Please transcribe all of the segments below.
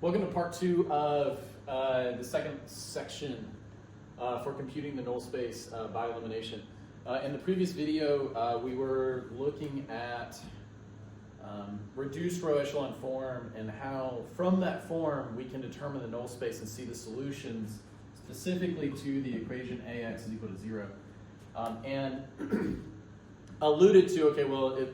Welcome to part 2 of the second section for computing the Nullspace by elimination. In the previous video, we were looking at reduced row echelon form and how from that form we can determine the nullspace and see the solutions specifically to the equation AX is equal to 0. And alluded to, okay, well,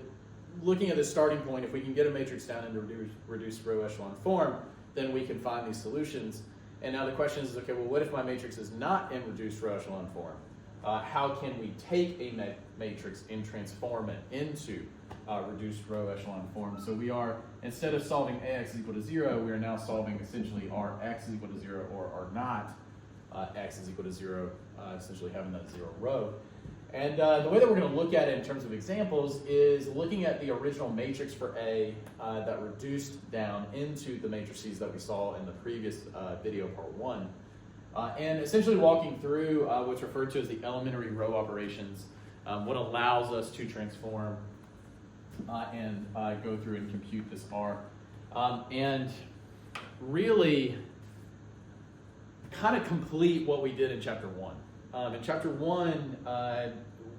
looking at the starting point, if we can get a matrix down into reduced row echelon form, then we can find these solutions. And now the question is, okay, well, what if my matrix is not in reduced row echelon form? How can we take a matrix and transform it into reduced row echelon form? So we are, instead of solving AX is equal to 0, we are now solving essentially Rx is equal to 0 or R not X is equal to 0, essentially having that 0 row. And the way that we're going to look at it in terms of examples is looking at the original matrix for A that reduced down into the matrices that we saw in the previous video, part 1. And essentially walking through what's referred to as the elementary row operations, what allows us to transform and go through and compute this R. And really kind of complete what we did in chapter 1. In chapter 1,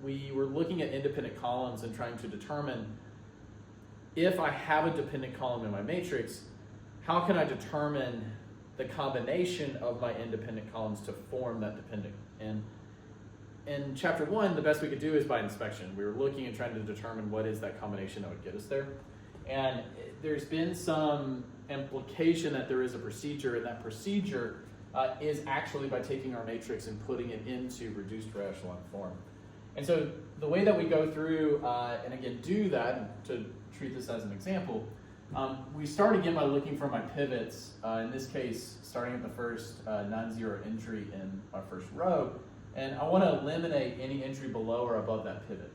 we were looking at independent columns and trying to determine if I have a dependent column in my matrix, how can I determine the combination of my independent columns to form that dependent? And in chapter 1, the best we could do is by inspection. We were looking and trying to determine what is that combination that would get us there. And there's been some implication that there is a procedure, and that procedure is actually by taking our matrix and putting it into reduced row echelon form. And so the way that we go through and again do that, to treat this as an example, we start again by looking for my pivots, in this case starting at the first non-zero entry in our first row, and I want to eliminate any entry below or above that pivot.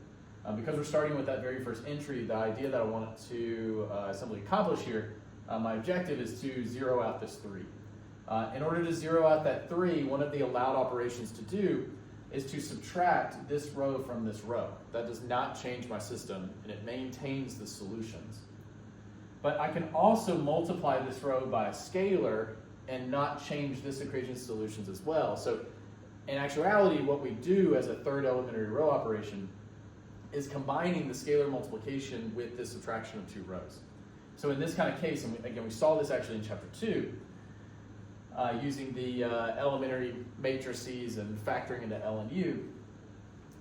Because we're starting with that very first entry, the idea that I want to simply accomplish here, my objective is to zero out this 3. In order to zero out that 3, one of the allowed operations to do is to subtract this row from this row. That does not change my system, and it maintains the solutions. But I can also multiply this row by a scalar and not change this equation's solutions as well. So in actuality, what we do as a third elementary row operation is combining the scalar multiplication with the subtraction of 2 rows. So in this kind of case, and again, we saw this actually in chapter 2, using the elementary matrices and factoring into L and U,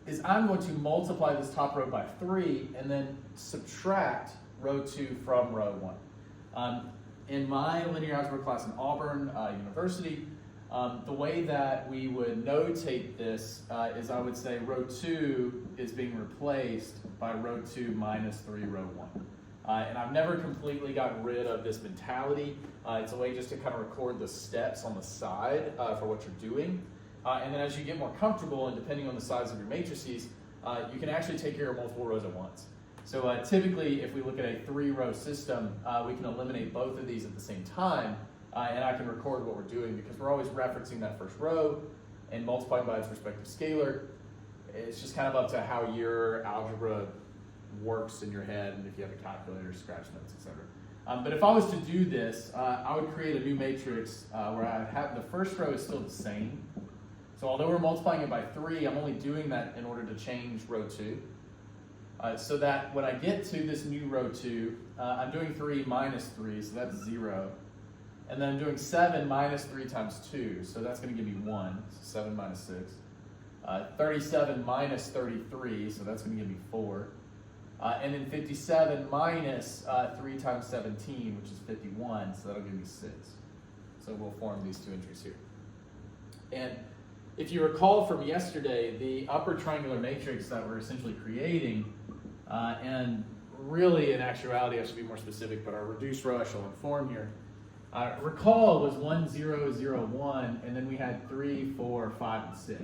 is I'm going to multiply this top row by 3 and then subtract row 2 from row 1. In my linear algebra class in Auburn University, the way that we would notate this is I would say row 2 is being replaced by row 2 minus 3 row 1. And I've never completely gotten rid of this mentality. It's a way just to kind of record the steps on the side for what you're doing. And then as you get more comfortable, and depending on the size of your matrices, you can actually take care of multiple rows at once. So typically, if we look at a 3-row system, we can eliminate both of these at the same time, and I can record what we're doing because we're always referencing that first row and multiplying by its respective scalar. It's just kind of up to how your algebra works in your head, and if you have a calculator, scratch notes, etc. But if I was to do this, I would create a new matrix where I have the first row is still the same. So although we're multiplying it by 3, I'm only doing that in order to change row 2. So that when I get to this new row 2, I'm doing 3 minus 3, so that's 0. And then I'm doing 7 minus 3 times 2, so that's going to give me 1, so 7 minus 6. 37 minus 33, so that's going to give me 4. And then 57 minus 3 times 17, which is 51, so that'll give me 6. So we'll form these 2 entries here. And if you recall from yesterday, the upper triangular matrix that we're essentially creating, and really in actuality, I should be more specific, but our reduced row echelon form here, recall was 1, 0, 0, 1, and then we had 3, 4, 5, and 6.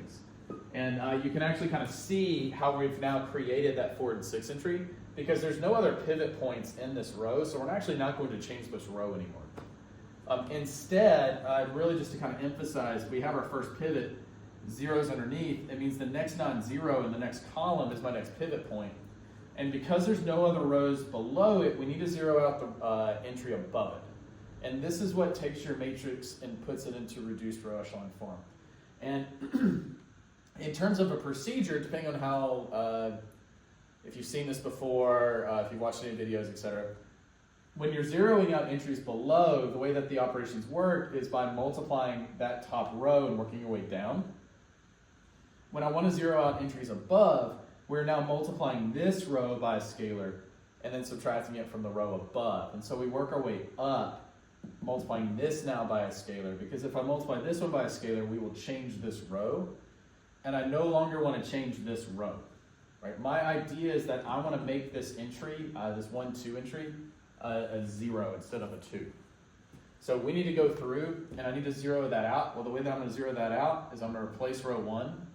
And you can actually kind of see how we've now created that 4 and 6 entry because there's no other pivot points in this row, so we're actually not going to change this row anymore. Instead, really just to kind of emphasize, we have our first pivot, 0's underneath. It means the next non-zero in the next column is my next pivot point. And because there's no other rows below it, we need to zero out the entry above it. And this is what takes your matrix and puts it into reduced row echelon form. And in terms of a procedure, depending on how, if you've seen this before, if you've watched any videos, etc., when you're zeroing out entries below, the way that the operations work is by multiplying that top row and working your way down. When I want to zero out entries above, we're now multiplying this row by a scalar and then subtracting it from the row above. And so we work our way up, multiplying this now by a scalar, because if I multiply this one by a scalar, we will change this row, and I no longer want to change this row. Right? My idea is that I want to make this entry, this 1, 2 entry, a 0 instead of a 2. So we need to go through, and I need to zero that out. Well, the way that I'm going to zero that out is I'm going to replace row 1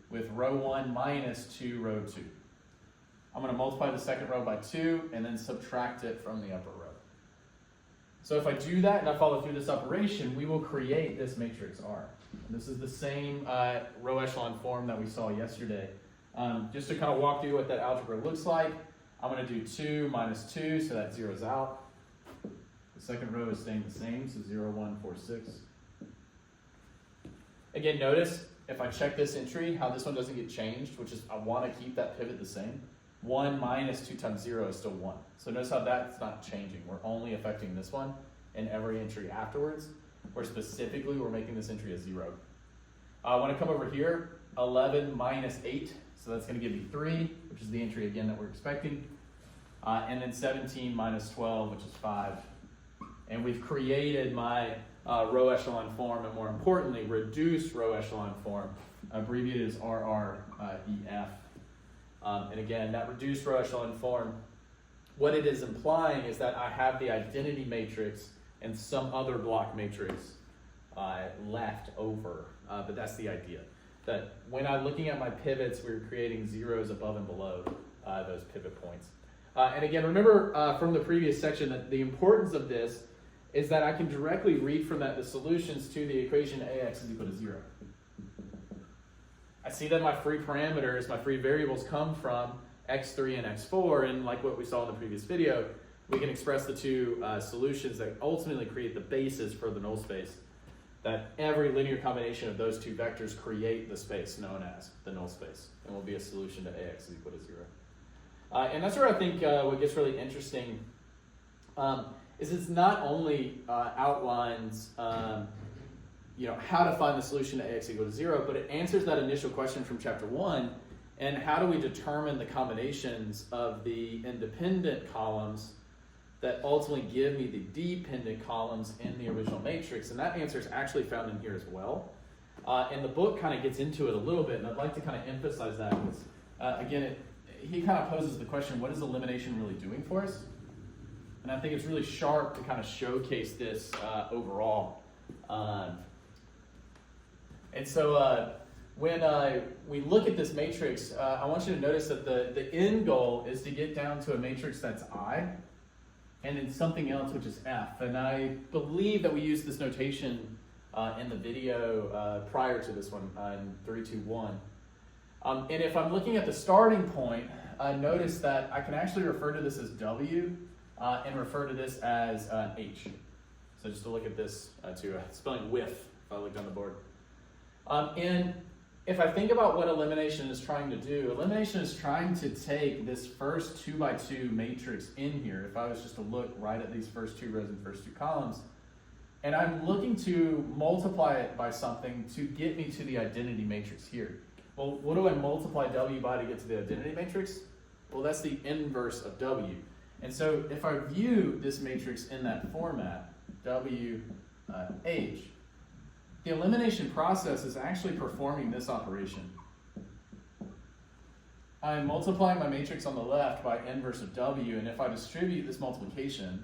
with row 1 minus 2 row 2. I'm going to multiply the second row by 2 and then subtract it from the upper row. So if I do that and I follow through this operation, we will create this matrix R. And this is the same row echelon form that we saw yesterday. Just to kind of walk through what that algebra looks like, I'm going to do 2 minus 2, so that zeroes out. The second row is staying the same, so 0, 1, 4, 6. Again, notice if I check this entry, how this one doesn't get changed, which is I want to keep that pivot the same. 1 minus 2 times 0 is still 1. So notice how that's not changing. We're only affecting this one and every entry afterwards, where specifically we're making this entry a 0. I want to come over here, 11 minus 8, so that's going to give me 3, which is the entry again that we're expecting. And then 17 minus 12, which is 5. And we've created my row echelon form, and more importantly, reduced row echelon form, abbreviated as RREF. And again, that reduced row echelon form, what it is implying is that I have the identity matrix and some other block matrix left over. But that's the idea. That when I'm looking at my pivots, we're creating zeros above and below those pivot points. And again, remember from the previous section that the importance of this is that I can directly read from that the solutions to the equation AX is equal to 0. I see that my free parameters, my free variables come from x3 and x4, and like what we saw in the previous video, we can express the two solutions that ultimately create the basis for the null space. That every linear combination of those two vectors create the space known as the null space, and will be a solution to AX is equal to 0. And that's where I think what gets really interesting is it's not only outlines how to find the solution to AX equal to 0, but it answers that initial question from chapter 1, and how do we determine the combinations of the independent columns that ultimately give me the dependent columns in the original matrix, and that answer is actually found in here as well. And the book kind of gets into it a little bit, and I'd like to kind of emphasize that because, again, he kind of poses the question, what is elimination really doing for us? And I think it's really sharp to kind of showcase this overall. And so when we look at this matrix, I want you to notice that the end goal is to get down to a matrix that's I, and then something else which is F. And I believe that we used this notation in the video prior to this one in 3, 2, 1. And if I'm looking at the starting point, notice that I can actually refer to this as W and refer to this as H. So just to look at this too, spelling with, if I look down the board. And if I think about what elimination is trying to do, elimination is trying to take this first 2 by 2 matrix in here, if I was just to look right at these first 2 rows and first 2 columns, and I'm looking to multiply it by something to get me to the identity matrix here. Well, what do I multiply W by to get to the identity matrix? Well, that's the inverse of W. And so if I view this matrix in that format, W, H, the elimination process is actually performing this operation. I'm multiplying my matrix on the left by inverse of W, and if I distribute this multiplication,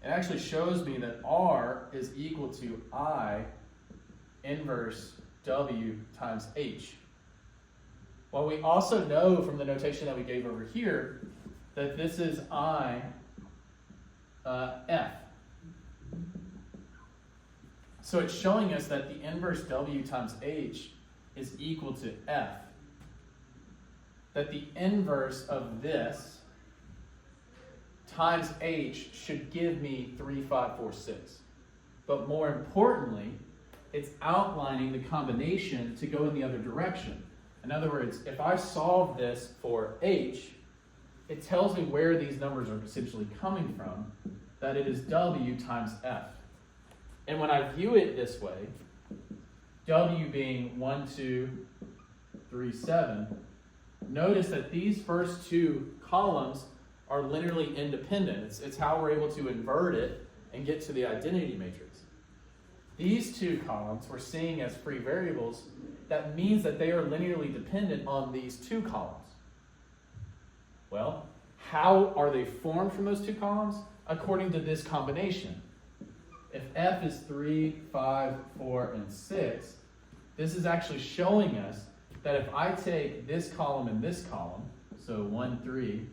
it actually shows me that R is equal to I inverse W times H. Well, we also know from the notation that we gave over here that this is I F. So it's showing us that the inverse W times H is equal to F. That the inverse of this times H should give me 3, 5, 4, 6. But more importantly, it's outlining the combination to go in the other direction. In other words, if I solve this for H, it tells me where these numbers are essentially coming from, that it is W times F. And when I view it this way, W being 1, 2, 3, 7, notice that these first two columns are linearly independent. It's how we're able to invert it and get to the identity matrix. These two columns we're seeing as free variables. That means that they are linearly dependent on these two columns. Well, how are they formed from those two columns? According to this combination. If F is 3, 5, 4, and 6, this is actually showing us that if I take this column and this column, so 1, 3,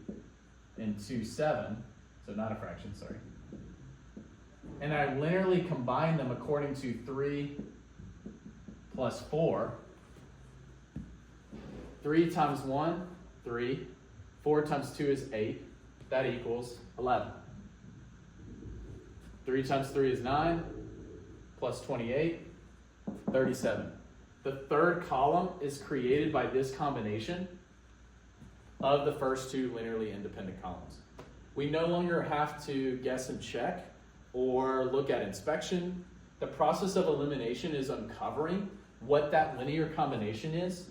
and 2, 7, so not a fraction, sorry, and I linearly combine them according to 3 plus 4, 3 times 1, 3, 4 times 2 is 8, that equals 11. 3 times 3 is 9, plus 28, 37. The third column is created by this combination of the first two linearly independent columns. We no longer have to guess and check or look at inspection. The process of elimination is uncovering what that linear combination is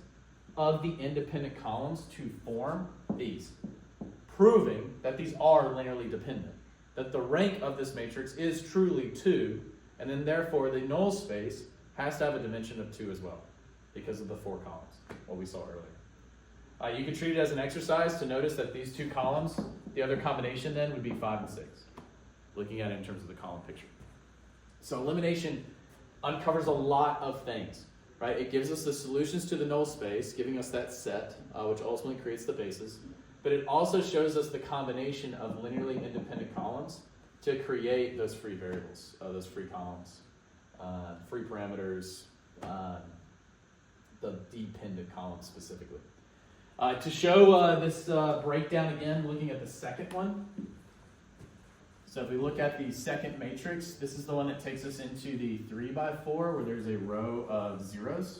of the independent columns to form these, proving that these are linearly dependent, that the rank of this matrix is truly 2, and then therefore the null space has to have a dimension of 2 as well, because of the 4 columns, what we saw earlier. You can treat it as an exercise to notice that these two columns, the other combination then would be 5 and 6, looking at it in terms of the column picture. So elimination uncovers a lot of things, right? It gives us the solutions to the null space, giving us that set, which ultimately creates the basis, but it also shows us the combination of linearly independent columns to create those free variables, those free columns, free parameters, the dependent columns specifically. To show this breakdown again, looking at the second one. So if we look at the second matrix, this is the one that takes us into the 3x4 where there's a row of zeros.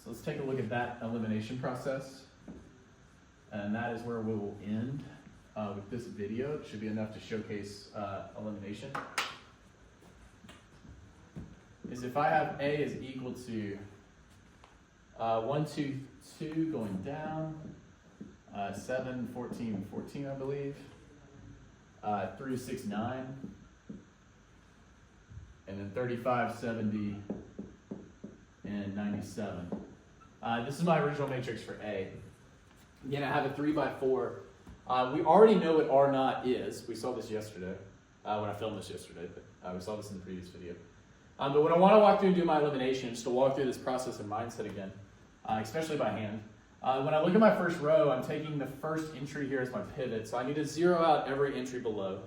So let's take a look at that elimination process. And that is where we will end with this video. It should be enough to showcase elimination. Is if I have A is equal to 1, 2, 2 going down, 7, 14, 14 I believe, 3, 6, 9, and then 35, 70, and 97. This is my original matrix for A. Again, I have a 3x4. We already know what R naught is. We saw this yesterday, when I filmed this yesterday, but we saw this in the previous video. But when I want to walk through and do my elimination, just to walk through this process and mindset again, especially by hand. When I look at my first row, I'm taking the first entry here as my pivot, so I need to zero out every entry below.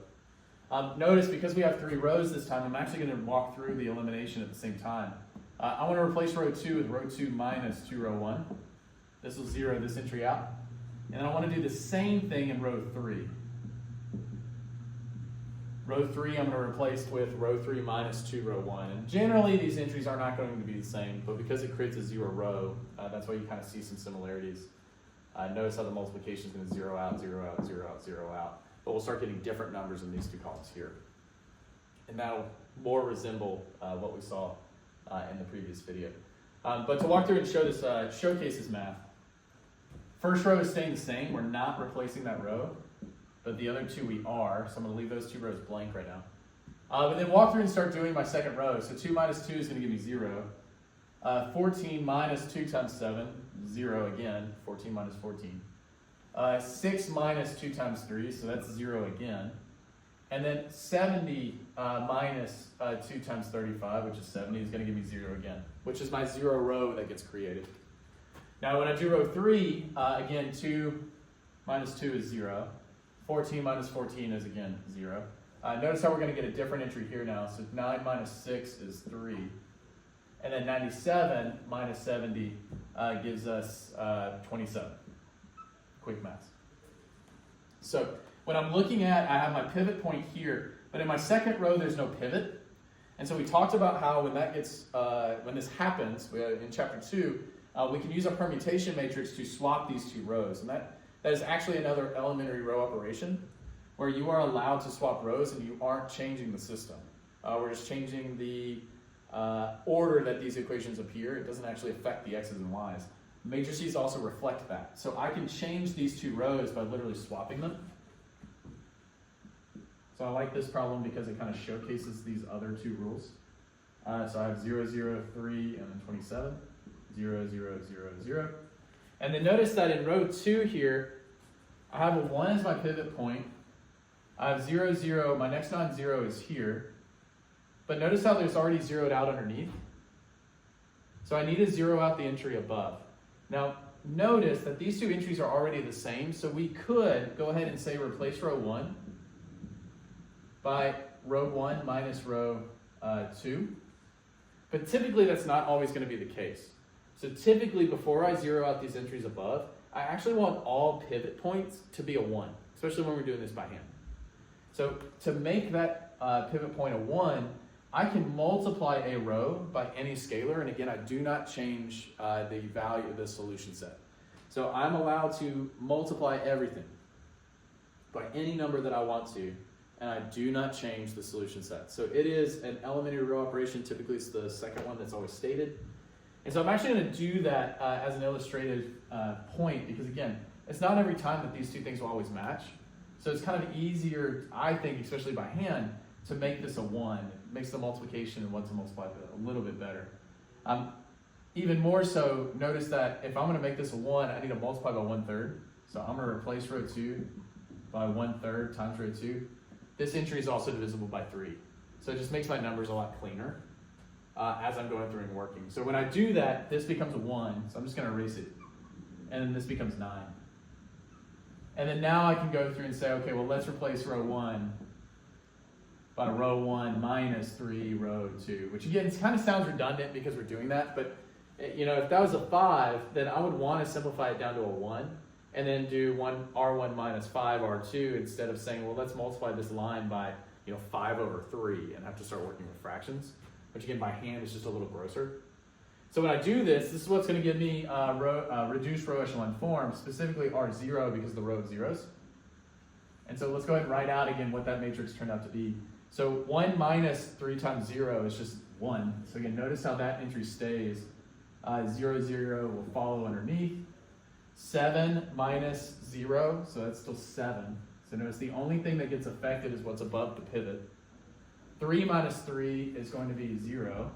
Notice, because we have 3 rows this time, I'm actually going to walk through the elimination at the same time. I want to replace row 2 with row 2 minus 2 row 1. This will zero this entry out. And then I want to do the same thing in row 3. Row 3 I'm going to replace with row 3 minus 2 row 1. And generally these entries are not going to be the same, but because it creates a 0 row, that's why you kind of see some similarities. Notice how the multiplication is going to 0 out, 0 out, 0 out, 0 out. But we'll start getting different numbers in these two columns here. And that'll more resemble what we saw in the previous video. But to walk through and show this, showcase this math, first row is staying the same. We're not replacing that row, but the other two we are. So I'm going to leave those 2 rows blank right now. But then walk through and start doing my second row. So 2 minus 2 is going to give me 0. 14 minus 2 times 7, 0 again. 14 minus 14. 6 minus 2 times 3, so that's 0 again. And then 70 minus 2 times 35, which is 70, is going to give me 0 again, which is my 0 row that gets created. Now when I do row 3, again, 2 minus 2 is 0. 14 minus 14 is, again, 0. Notice how we're going to get a different entry here now. So 9 minus 6 is 3. And then 97 minus 70 gives us 27. Quick math. So What I'm looking at, I have my pivot point here, but in my second row, there's no pivot. And so we talked about how when that gets, when this happens, in chapter 2, we can use a permutation matrix to swap these two rows. And that is actually another elementary row operation where you are allowed to swap rows and you aren't changing the system. We're just changing the order that these equations appear. It doesn't actually affect the x's and y's. Matrices also reflect that. So I can change these two rows by literally swapping them. So I like this problem because it kind of showcases these other two rules. So I have 0, 0, 3, and then 27, 0, 0, 0, 0. And then notice that in row 2 here, I have a 1 as my pivot point. I have 0, 0, my next non-zero is here. But notice how there's already zeroed out underneath. So I need to zero out the entry above. Now, notice that these two entries are already the same, so we could go ahead and say replace row 1 by row 1 minus row 2. But typically that's not always going to be the case. So typically before I zero out these entries above, I actually want all pivot points to be a 1, especially when we're doing this by hand. So to make that pivot point a 1, I can multiply a row by any scalar, and again, I do not change the value of the solution set. So I'm allowed to multiply everything by any number that I want to, and I do not change the solution set. So it is an elementary row operation. Typically, it's the second one that's always stated. And so I'm actually going to do that as an illustrative point because, again, it's not every time that these two things will always match. So it's kind of easier, I think, especially by hand, to make this a 1. It makes the multiplication and what to multiply a little bit better. Even more so, notice that if I'm going to make this a 1, I need to multiply by 1/3. So I'm going to replace row 2 by 1/3 times row 2. This entry is also divisible by 3. So it just makes my numbers a lot cleaner as I'm going through and working. So when I do that, this becomes a 1. So I'm just going to erase it. And then this becomes 9. And then now I can go through and say, okay, well, let's replace row 1 by row 1 minus 3 row 2, which again, it kind of sounds redundant because we're doing that, but you know, if that was a 5, then I would want to simplify it down to a 1 and then do R1 minus 5 R2 instead of saying, well, let's multiply this line by 5/3 and have to start working with fractions, which again, by hand is just a little grosser. So when I do this is what's going to give me reduced row echelon form, specifically R0 because of the row of zeros. And so let's go ahead and write out again what that matrix turned out to be. So 1 minus 3 times 0 is just 1. So again, notice how that entry stays. 0, 0 will follow underneath. 7 minus 0, so that's still 7. So notice the only thing that gets affected is what's above the pivot. 3 minus 3 is going to be 0.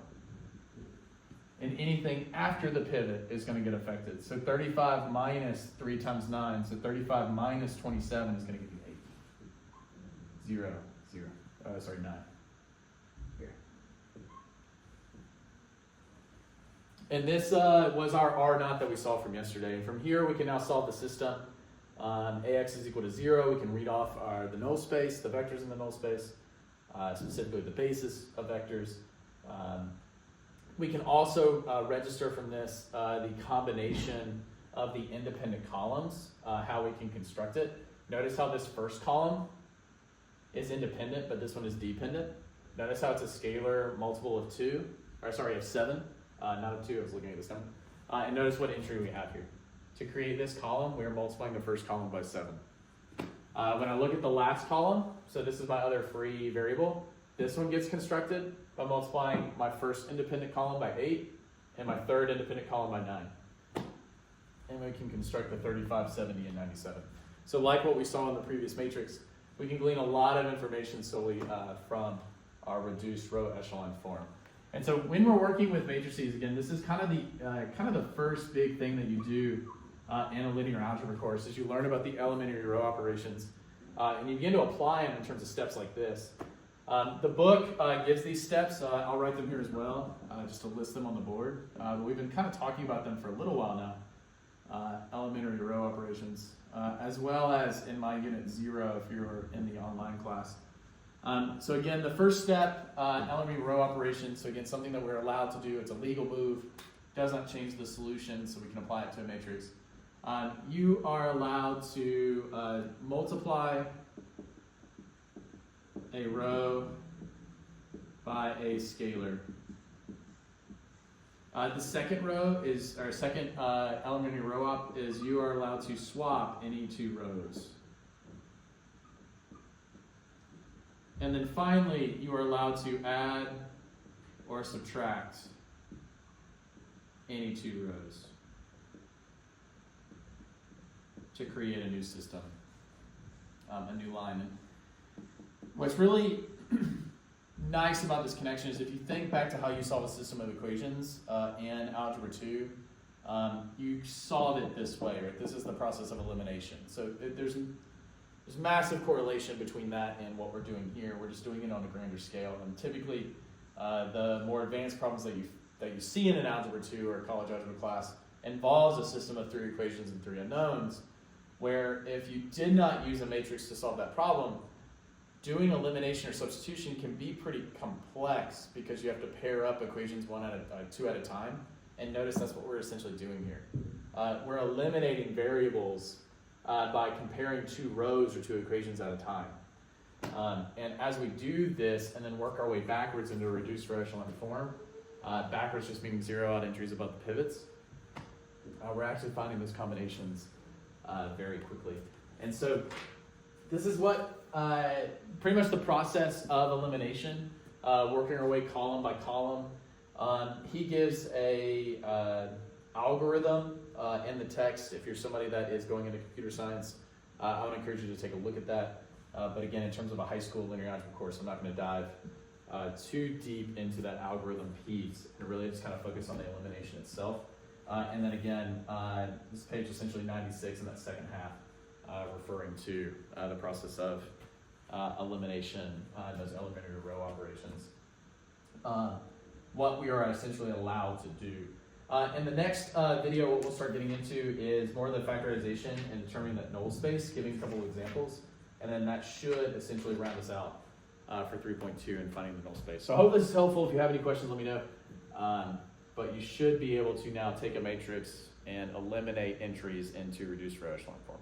And anything after the pivot is going to get affected. So 35 minus 3 times 9, so 35 minus 27 is going to give you 8. 0, 0. 9. Here. And this was our R naught that we saw from yesterday. And from here, we can now solve the system. AX is equal to 0. We can read off the null space, the vectors in the null space, specifically the basis of vectors. We can also register from this the combination of the independent columns, how we can construct it. Notice how this first column is independent, but this one is dependent. Notice how it's a scalar multiple of 7, not of 2, I was looking at this one. And notice what entry we have here. To create this column, we are multiplying the first column by 7. When I look at the last column, so this is my other free variable, this one gets constructed by multiplying my first independent column by 8 and my third independent column by 9. And we can construct the 35, 70, and 97. So like what we saw in the previous matrix, we can glean a lot of information solely from our reduced row echelon form. And so when we're working with matrices, again, this is kind of the first big thing that you do in a linear algebra course is you learn about the elementary row operations and you begin to apply them in terms of steps like this. The book gives these steps. I'll write them here as well, just to list them on the board. But we've been kind of talking about them for a little while now, elementary row operations, as well as in my unit 0 if you're in the online class. So again, the first step, elementary row operations. So again, something that we're allowed to do. It's a legal move. Does not change the solution, so we can apply it to a matrix. You are allowed to multiply a row by a scalar. The second row is, or second elementary row op is you are allowed to swap any two rows. And then finally, you are allowed to add or subtract any two rows to create a new system, a new line. And what's really nice about this connection is if you think back to how you solve a system of equations in Algebra 2, you solve it this way, right? This is the process of elimination. So there's massive correlation between that and what we're doing here. We're just doing it on a grander scale. And typically, the more advanced problems that you see in an Algebra 2 or a college algebra class involves a system of 3 equations and 3 unknowns, where if you did not use a matrix to solve that problem, doing elimination or substitution can be pretty complex because you have to pair up equations 2 at a time. And notice that's what we're essentially doing here. We're eliminating variables by comparing 2 rows or 2 equations at a time. And as we do this and then work our way backwards into a reduced row echelon form, backwards just meaning 0 odd entries above the pivots, we're actually finding those combinations very quickly. And so this is what pretty much the process of elimination, working our way column by column. He gives a algorithm in the text. If you're somebody that is going into computer science, I would encourage you to take a look at that. But again, in terms of a high school linear algebra course, I'm not going to dive too deep into that algorithm piece and really just kind of focus on the elimination itself. And then again, this page essentially 96 in that second half, referring to the process of elimination and those elementary row operations. What we are essentially allowed to do. In the next video, what we'll start getting into is more of the factorization and determining that null space, giving a couple of examples, and then that should essentially round us out for 3.2 and finding the null space. So I hope this is helpful. If you have any questions, let me know. But you should be able to now take a matrix and eliminate entries into reduced row echelon form.